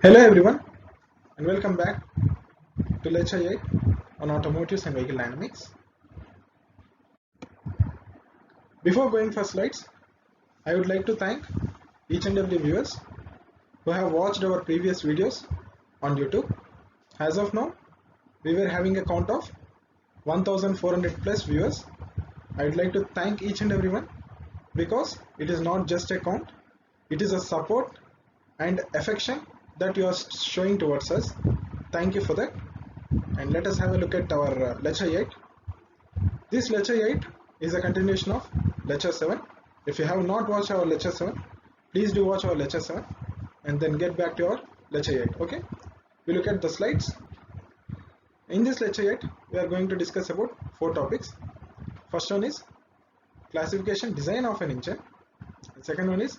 Hello everyone and welcome back to Lecture 8 on Automotives and Vehicle Dynamics. Before going for slides, I would like to thank each and every viewers who have watched our previous videos on YouTube. As of now, we were having a count of 1400 plus viewers. I would like to thank each and everyone because it is not just a count, it is a support and affection that you are showing towards us. Thank you for that. And let us have a look at our lecture 8. This lecture 8 is a continuation of lecture 7. If you have not watched our lecture 7, please do watch our lecture 7 and then get back to our lecture 8. Okay, we look at the slides. In this lecture 8, we are going to discuss about 4 topics. First one is classification design of an engine. The second one is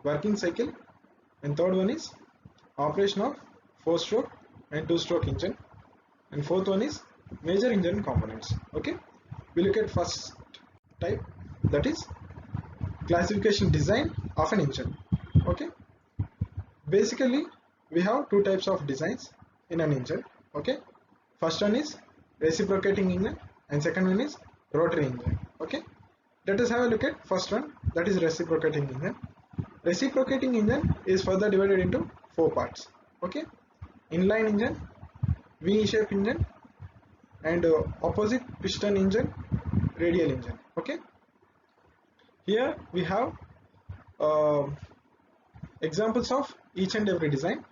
working cycle, and third one is operation of 4-stroke and 2-stroke engine, and fourth one is major engine components. Okay, we look at first type, that is classification design of an engine. Okay, basically we have two types of designs in an engine. Okay, first one is reciprocating engine and second one is rotary engine. Okay, let us have a look at first one, that is reciprocating engine. Reciprocating engine is further divided into 4 parts. Okay, inline engine, V-shape engine, and opposite piston engine, radial engine. Okay, here we have examples of each and every design.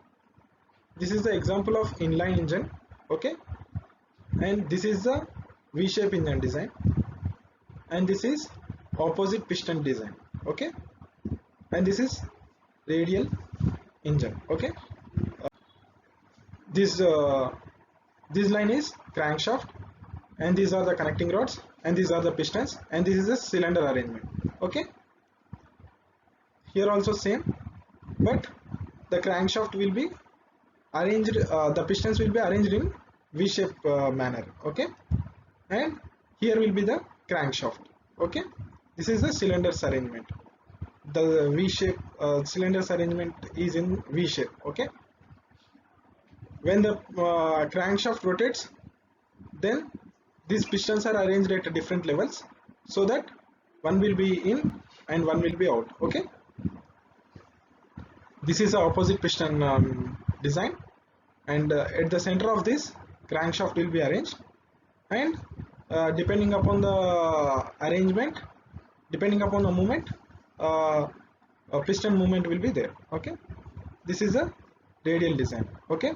This is the example of inline engine. Okay, and this is the V-shape engine design, and this is opposite piston design. Okay, and this is radial engine. Okay, this line is crankshaft, and these are the connecting rods, and these are the pistons, and this is the cylinder arrangement. Okay, here also same, but the crankshaft will be arranged, the pistons will be arranged in V-shape manner. Okay, and here will be the crankshaft. Okay, this is the cylinders arrangement. The V-shape cylinders arrangement is in V-shape. Okay, when the crankshaft rotates, then these pistons are arranged at different levels so that one will be in and one will be out. Okay, this is the opposite piston design, and at the center of this crankshaft will be arranged, and depending upon the arrangement, depending upon the movement, a piston movement will be there. Okay, this is a radial design. Okay,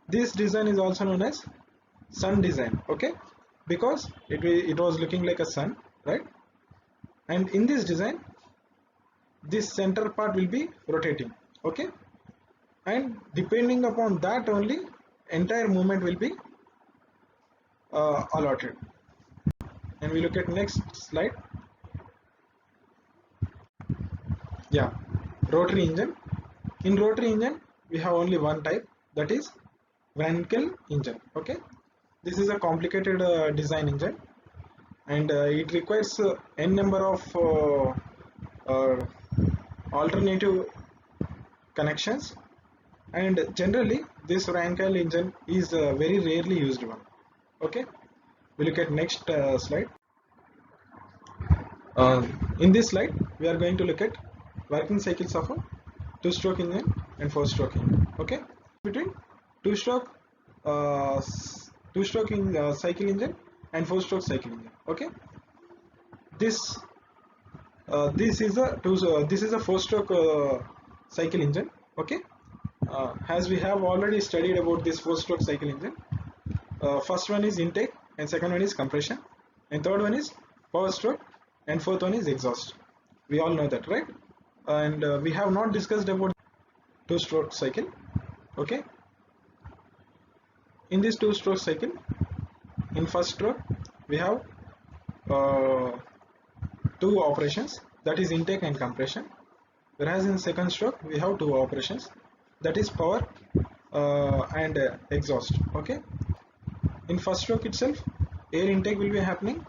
this design is also known as sun design. Okay, because it was looking like a sun, right? And in this design, this center part will be rotating. Okay, and depending upon that only entire movement will be allotted. And we look at next slide. Yeah, rotary engine. In rotary engine we have only one type, that is Wankel engine. Okay, this is a complicated design engine, and it requires n number of alternative connections, and generally this Wankel engine is very rarely used one. Okay, we look at next slide. In this slide we are going to look at working cycles of a 2-stroke engine and 4-stroke engine. Okay, between 2-stroke cycle engine and 4-stroke cycle engine. Okay, this is a 4-stroke cycle engine. Okay, as we have already studied about this 4-stroke cycle engine, first one is intake and second one is compression, and third one is power stroke, and fourth one is exhaust. We all know that, right? And we have not discussed about 2-stroke cycle. Okay, in this 2-stroke cycle, in first stroke we have two operations, that is intake and compression, whereas in second stroke we have two operations, that is power and exhaust. Okay, in first stroke itself, air intake will be happening,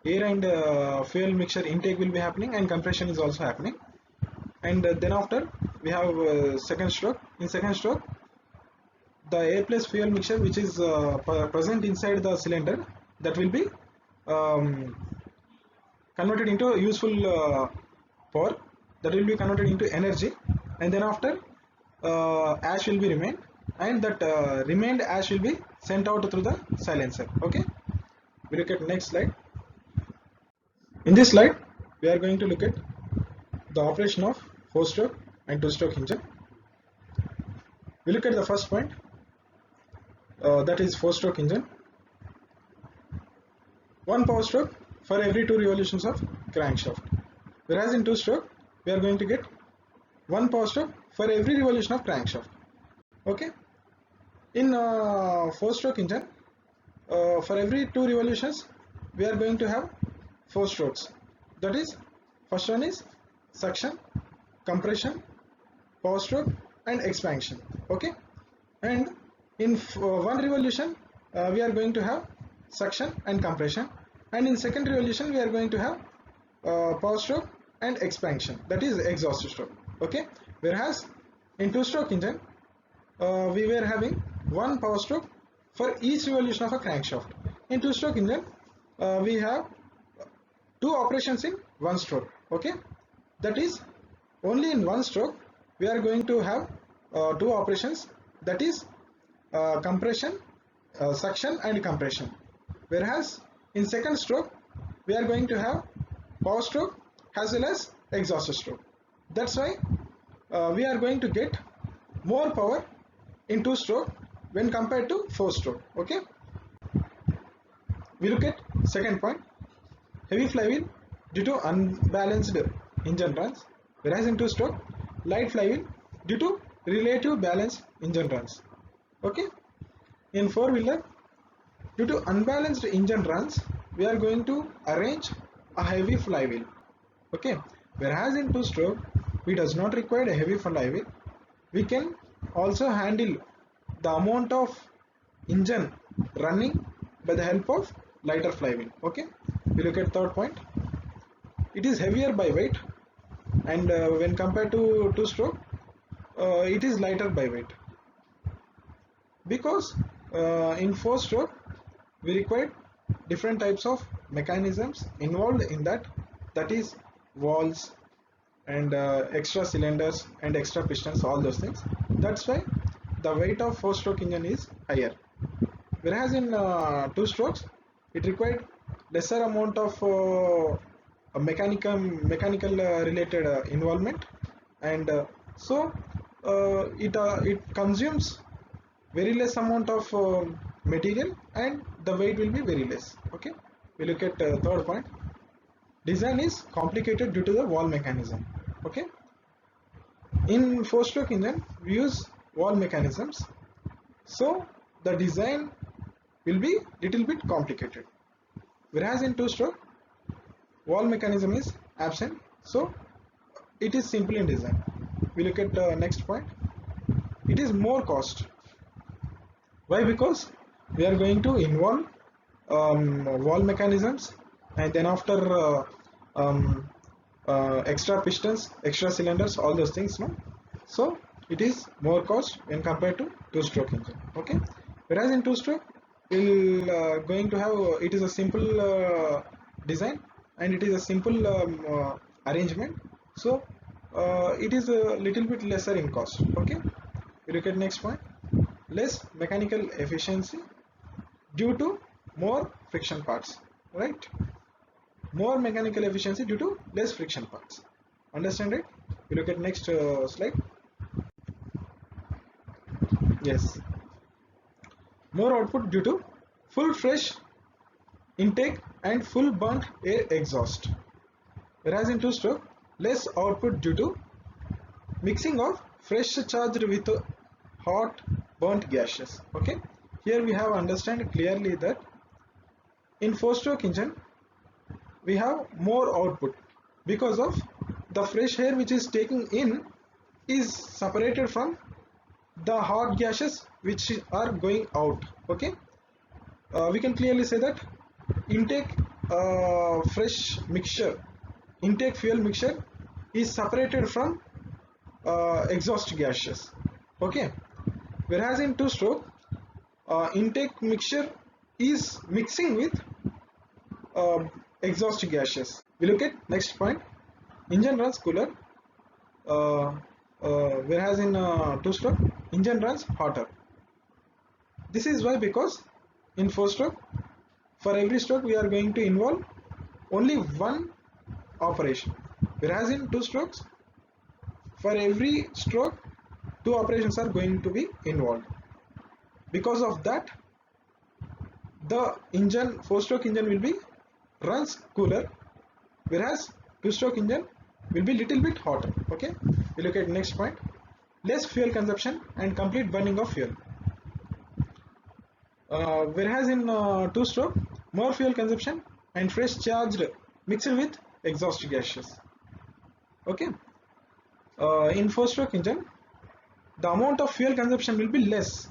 air and fuel mixture intake will be happening, and compression is also happening. And then after we have second stroke. In second stroke the air plus fuel mixture which is present inside the cylinder, that will be um, converted into useful power, that will be converted into energy, and then after ash will be remained, and that remained ash will be sent out through the silencer. Okay, we look at next slide. In this slide we are going to look at the operation of 4-stroke and 2-stroke engine. We look at the first point, that is 4-stroke engine. One power stroke for every 2 revolutions of crankshaft, whereas in 2-stroke we are going to get one power stroke for every revolution of crankshaft. Okay, in 4-stroke engine, for every 2 revolutions we are going to have 4 strokes. That is, first one is suction, compression, power stroke and expansion. Okay, and in one revolution we are going to have suction and compression, and in second revolution we are going to have power stroke and expansion, that is exhaust stroke. Okay, whereas in 2-stroke engine we were having one power stroke for each revolution of a crankshaft. In 2-stroke engine we have 2 operations in 1 stroke. Okay, that is, only in 1 stroke we are going to have 2 operations, that is compression, suction and compression, whereas in second stroke we are going to have power stroke as well as exhaust stroke. That's why we are going to get more power in 2-stroke when compared to 4-stroke. Okay, we look at second point, heavy flywheel due to unbalanced engine runs, whereas in 2-stroke light flywheel due to relative balanced engine runs. Okay, in 4-wheeler, due to unbalanced engine runs we are going to arrange a heavy flywheel. Okay, whereas in 2-stroke we does not require a heavy flywheel, we can also handle the amount of engine running by the help of lighter flywheel. Okay, we look at third point, it is heavier by weight, and when compared to 2-stroke it is lighter by weight, because in 4-stroke we require different types of mechanisms involved in that, that is valves and extra cylinders and extra pistons, all those things. That's why the weight of 4-stroke engine is higher, whereas in 2-strokes it required lesser amount of mechanical related involvement, and so it consumes very less amount of material and the weight will be very less. Okay, we look at third point, design is complicated due to the valve mechanism. Okay, in 4-stroke engine we use valve mechanisms, so the design will be little bit complicated, whereas in 2-stroke valve mechanism is absent, so it is simple in design. We look at next point, it is more cost. Why? Because we are going to involve valve mechanisms, and then after extra pistons, extra cylinders, all those things, no? So it is more cost when compared to 2-stroke engine. Okay, whereas in 2-stroke we'll going to have it is a simple design and it is a simple arrangement, so it is a little bit lesser in cost. Okay, we look at next point, less mechanical efficiency due to more friction parts, right? More mechanical efficiency due to less friction parts. Understand it? We look at next slide. Yes, more output due to full fresh intake and full burnt air exhaust, whereas in 2-stroke less output due to mixing of fresh charged with hot burnt gases. Okay, here we have understand clearly that in 4-stroke engine we have more output because of the fresh air which is taking in is separated from the hot gases which are going out. Okay, we can clearly say that intake fresh mixture, intake fuel mixture is separated from exhaust gases. Okay, whereas in two stroke intake mixture is mixing with exhaust gases. We look at next point. Engine runs cooler, uh, whereas in two stroke engine runs hotter. This is why, because in four stroke, for every stroke we are going to involve only one operation, whereas in two strokes, for every stroke two operations are going to be involved. Because of that, the engine, four stroke engine will be runs cooler, whereas two stroke engine will be little bit hotter. Okay, we look at next point. Less fuel consumption and complete burning of fuel. Whereas in two stroke, more fuel consumption and fresh charged mixed with exhaust gases. Okay, in four stroke engine, the amount of fuel consumption will be less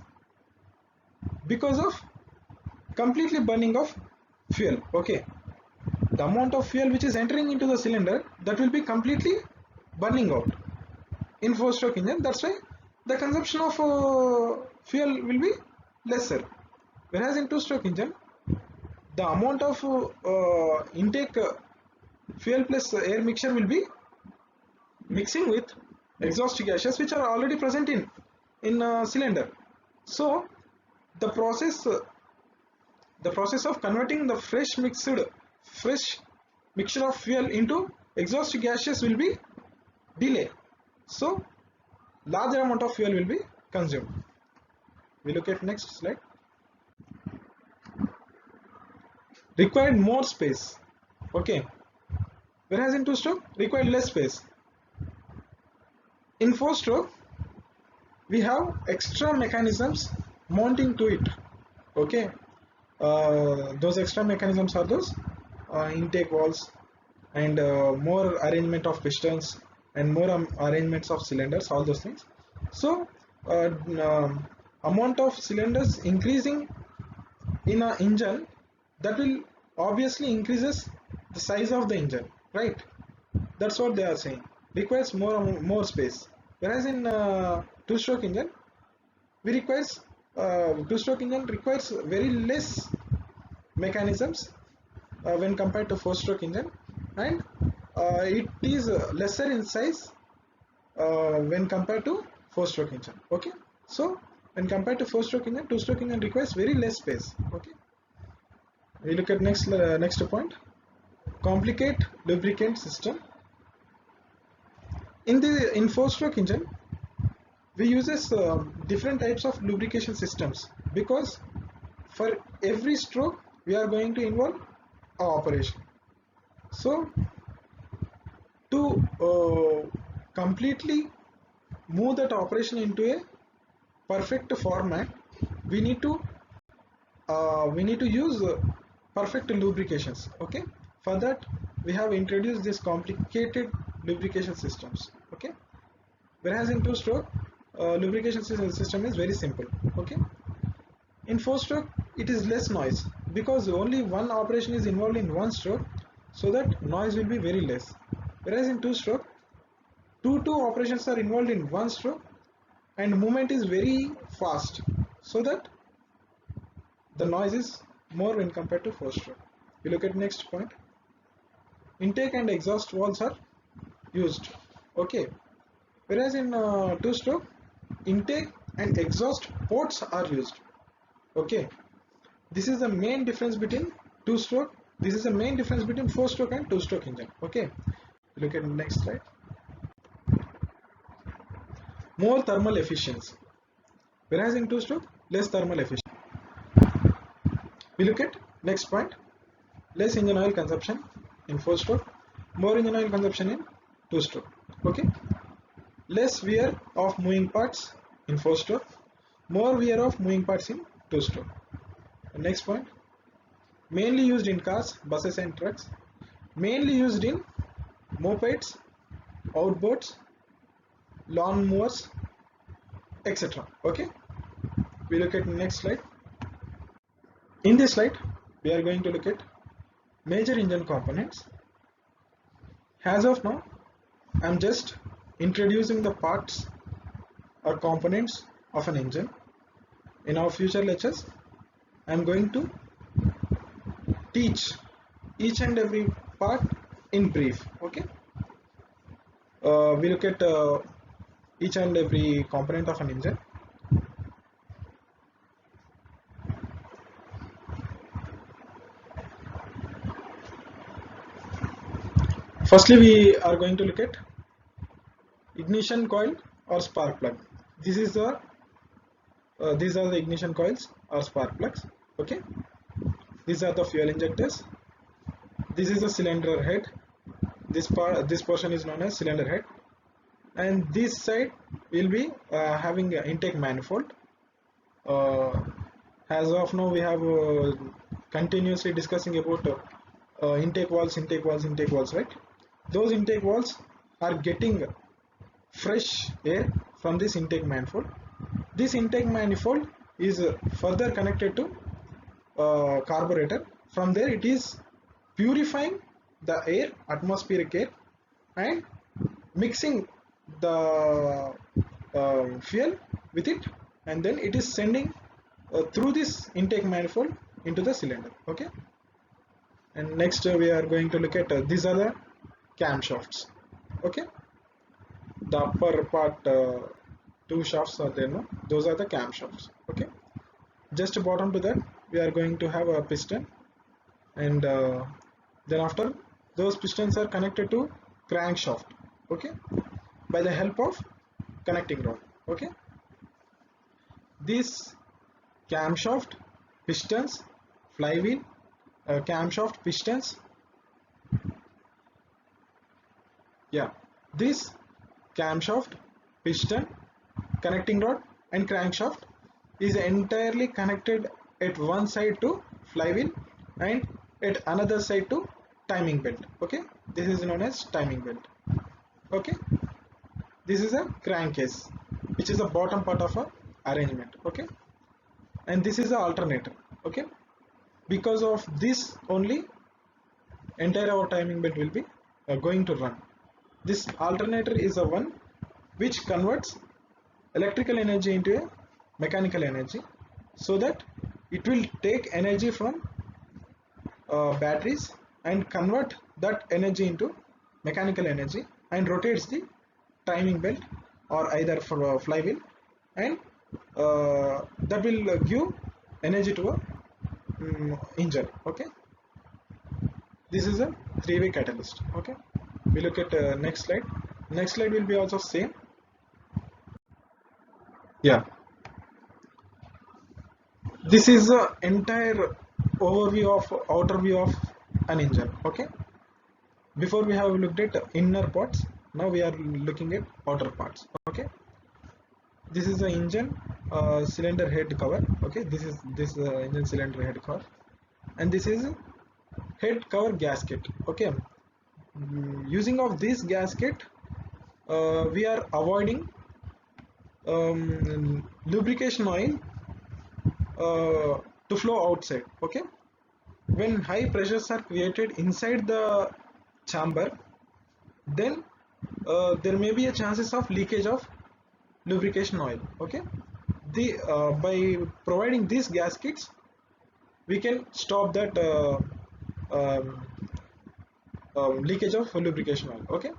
because of completely burning of fuel. Okay, the amount of fuel which is entering into the cylinder, that will be completely burning out in four stroke engine. That's why the consumption of fuel will be lesser, whereas in two stroke engine the amount of intake fuel plus air mixture will be mixing with exhaust gases which are already present in cylinder. So the process of converting the fresh mixture of fuel into exhaust gases will be delay. So larger amount of fuel will be consumed. We look at next slide. Required more space. Okay, whereas in two stroke required less space. In four stroke we have extra mechanisms mounting to it. Okay, those extra mechanisms are those intake valves and more arrangement of pistons and more arrangements of cylinders, all those things. So uh, amount of cylinders increasing in an engine, that will obviously increases the size of the engine, right? That's what they are saying, requires more space. Whereas in two stroke engine we requires two stroke engine requires very less mechanisms when compared to four stroke engine, and it is lesser in size when compared to four stroke engine. Okay, so when compared to four stroke engine, two stroke engine requires very less space. Okay, we look at next point. Complicate lubricant system. In four stroke engine we uses different types of lubrication systems, because for every stroke we are going to involve a operation. So to completely move that operation into a perfect format, we need to use perfect lubrications. Okay, for that we have introduced this complicated lubrication systems. Okay, whereas in two stroke lubrication system is very simple. Okay, in four stroke it is less noise, because only one operation is involved in one stroke, so that noise will be very less. Whereas in two stroke, two operations are involved in one stroke and movement is very fast, so that the noise is more when compared to four stroke. We look at next point. Intake and exhaust valves are used. Okay, whereas in two stroke, intake and exhaust ports are used. Okay, this is the main difference between two stroke. This is the main difference between four stroke and two stroke engine. Okay, look at the next slide. More thermal efficiency, whereas in two stroke less thermal efficiency. We look at next point. Less engine oil consumption in four stroke, more engine oil consumption in two stroke. Okay, less wear of moving parts in four stroke, more wear of moving parts in two stroke. Next point. Mainly used in cars, buses and trucks, mainly used in mopeds, outboards, lawn mowers, etc. Okay, we look at next slide. In this slide we are going to look at major engine components. As of now I am just introducing the parts or components of an engine. in our future lectures I am going to teach each and every part in brief. Okay, we look at each and every component of an engine. Firstly, we are going to look at ignition coil or spark plug. This is the these are the ignition coils or spark plugs. Okay, these are the fuel injectors. This is the cylinder head. This portion is known as cylinder head, and this side will be having an intake manifold. As of now, we have continuously discussing about intake valves, right? Those intake valves are getting fresh air from this intake manifold. This intake manifold is further connected to carburetor. From there, it is purifying the air, atmospheric air, and mixing the fuel with it, and then it is sending through this intake manifold into the cylinder. Okay, and next we are going to look at these are the camshafts. Okay, the upper part two shafts are there, no? Those are the camshafts. Okay, just bottom to that we are going to have a piston, and then after those pistons are connected to crankshaft. Okay, by the help of connecting rod. Okay, this camshaft, pistons, flywheel, camshaft, pistons, yeah, this camshaft, piston, connecting rod and crankshaft is entirely connected at one side to flywheel and at another side to timing belt. Okay, this is known as timing belt. Okay, this is a crankcase, which is the bottom part of a arrangement. Okay, and this is the alternator. Okay, because of this only entire our timing belt will be going to run. This alternator is the one which converts electrical energy into a mechanical energy, so that it will take energy from batteries and convert that energy into mechanical energy and rotates the timing belt or either for flywheel, and that will give energy to a engine. Okay, this is a three-way catalyst. Okay, we look at next slide. Next slide will be also same. Yeah, this is the entire overview of outer view of an engine. Okay, before we have looked at inner parts, now we are looking at outer parts. Okay, this is the engine cylinder head cover. Okay, this is engine cylinder head cover, and this is head cover gasket. Okay, using of this gasket we are avoiding lubrication oil to flow outside. Okay, when high pressures are created inside the chamber, then there may be a chances of leakage of lubrication oil. Okay, the by providing these gaskets we can stop that um, leakage of lubrication oil. Okay,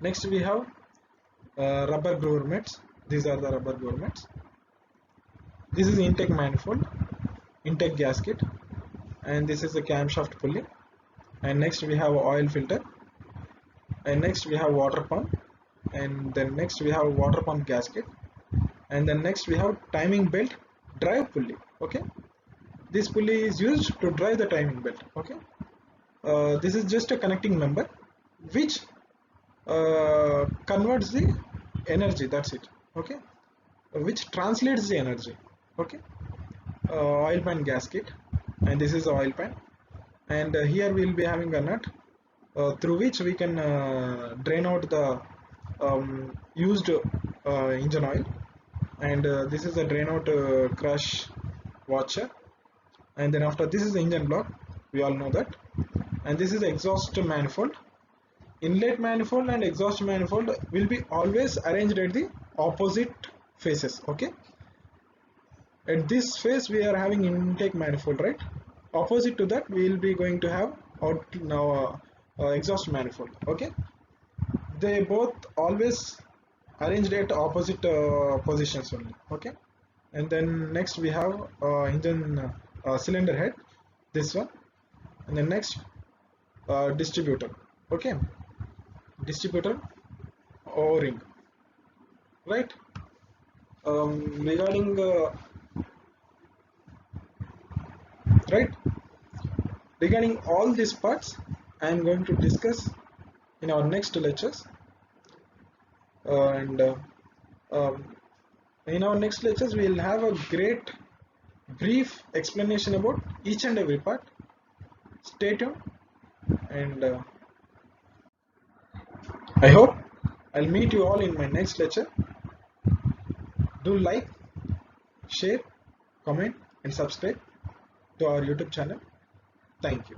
next we have rubber grommets. These are the rubber grommets. This is intake manifold, intake gasket, and this is the camshaft pulley. And next we have oil filter, and next we have water pump, and then next we have water pump gasket, and then next we have timing belt drive pulley. Okay, this pulley is used to drive the timing belt. Okay, this is just a connecting member which converts the energy, that's it. Okay, which translates the energy. Okay, oil pan gasket, and this is the oil pan, and here we will be having a nut through which we can drain out the used engine oil, and this is the drain out crush washer, and then after this is the engine block, we all know that, and this is the exhaust manifold. Inlet manifold and exhaust manifold will be always arranged at the opposite faces. Okay, At this phase we are having intake manifold, right? Opposite to that we will be going to have out now exhaust manifold. Okay, they both always arranged at opposite positions only. Okay, and then next we have engine cylinder head, this one, and then next distributor. Okay, distributor o-ring, right? Regarding right, regarding all these parts I am going to discuss in our next lectures, and um, in our next lectures we will have a great brief explanation about each and every part. Stay tuned, and I hope I'll meet you all in my next lecture. Do like, share, comment and subscribe to our YouTube channel. Thank you.